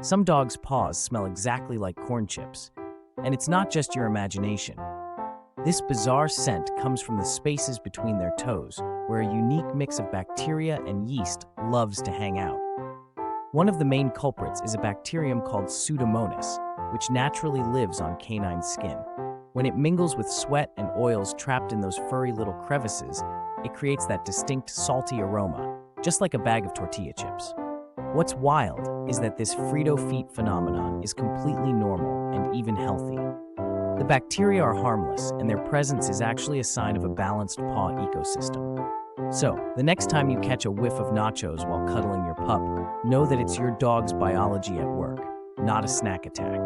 Some dogs' paws smell exactly like corn chips, and it's not just your imagination. This bizarre scent comes from the spaces between their toes, where a unique mix of bacteria and yeast loves to hang out. One of the main culprits is a bacterium called Pseudomonas, which naturally lives on canine skin. When it mingles with sweat and oils trapped in those furry little crevices, it creates that distinct salty aroma, just like a bag of tortilla chips. What's wild is that this Frito feet phenomenon is completely normal and even healthy. The bacteria are harmless, and their presence is actually a sign of a balanced paw ecosystem. So, the next time you catch a whiff of nachos while cuddling your pup, know that it's your dog's biology at work, not a snack attack.